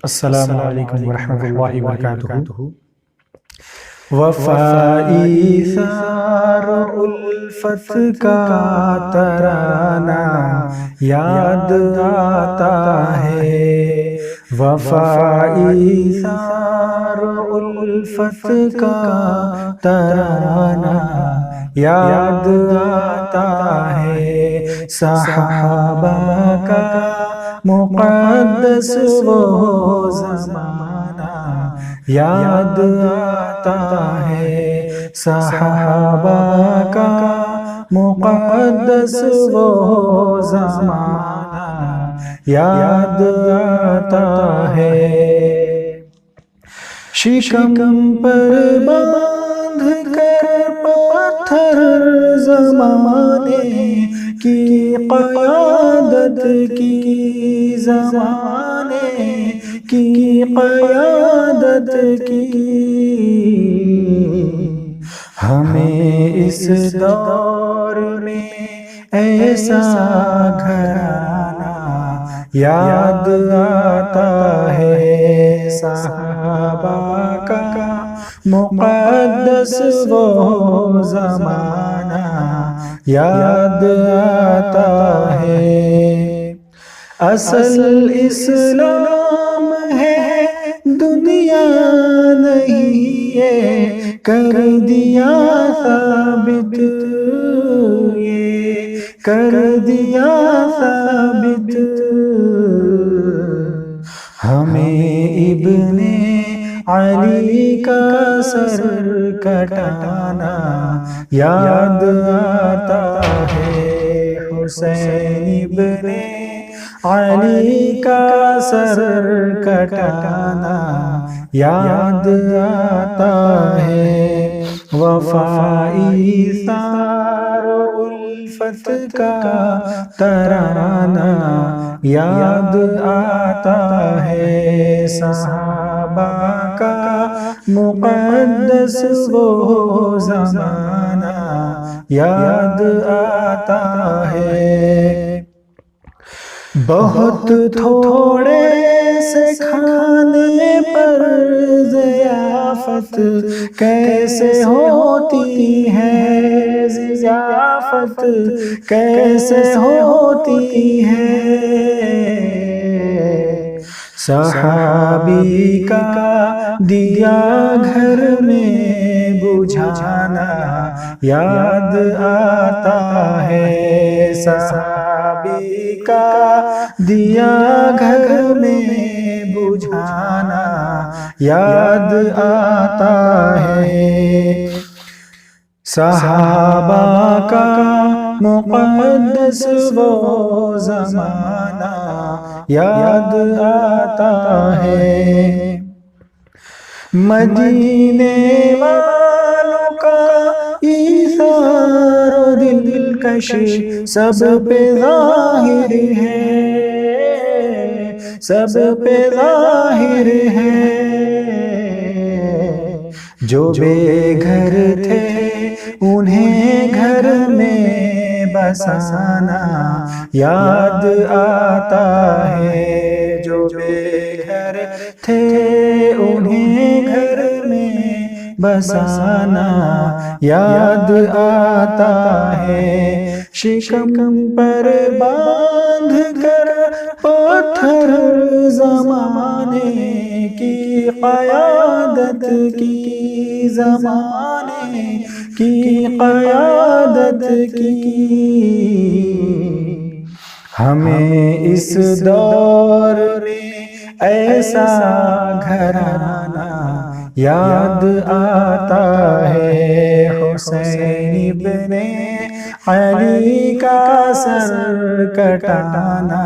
السلام علیکم ورحمۃ اللہ وبرکاتہ۔ وفائی ثار الفت کا ترانہ یاد آتا ہے، وفائی ثار الفت کا ترانہ یاد آتا ہے، صحابہ کا مقدس وہ زمانہ یاد آتا ہے، صحابہ کا مقدس وہ زمانہ یاد آتا ہے۔ شکم پر باندھ کر پتھر زمانے کی قیادت کی، زمانے کی قیادت کی، ہمیں اس دور میں ایسا گھرانہ یاد آتا ہے، صحابہ کا مقدس وہ زمانہ یاد آتا ہے۔ اصل اسلام ہے دنیا نہیں ہے، کر دیا ثابت یہ کر دیا ثابت، ہمیں ابن علی کا سر کٹانا یاد آتا ہے، حسین ابن علی کا سر کٹانا یاد آتا ہے، وفائی ثار الفت کا ترانہ یاد آتا ہے، صحابہ کا مقدس وہ زمانہ یاد آتا ہے۔ بہت تھوڑے سے کھانے پر ضیافت کیسے ہوتی ہے، ضیافت کیسے ہوتی ہے، صحابی کا دیا گھر میں بجھانا یاد آتا ہے، صحابی کا دیا گھر میں بجھانا یاد آتا ہے، صحابہ کا مقدس وہ زمانہ یاد آتا ہے، مدینے والوں کا ایثار و دلکش سب پہ ظاہر ہے، سب پہ ظاہر ہے، جو بے گھر تھے انہیں گھر میں بسانا یاد آتا ہے، جو بے گھر تھے انہیں گھر میں بسانا یاد آتا ہے، شکم پر باندھ کر پتھر زمانے کی قیادت کی، زمانے کی قیادت کی، ہمیں اس دور میں ایسا گھرانہ یاد آتا ہے، حسین ابن علی کا سر کٹانا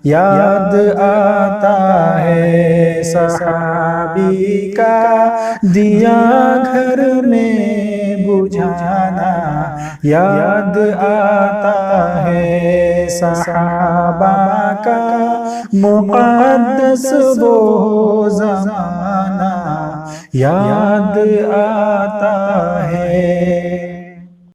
یاد آتا ہے، صحابی کا دیا گھر میں بجھانا یاد آتا ہے، صحابہ کا مقدس وہ زمانہ یاد آتا ہے۔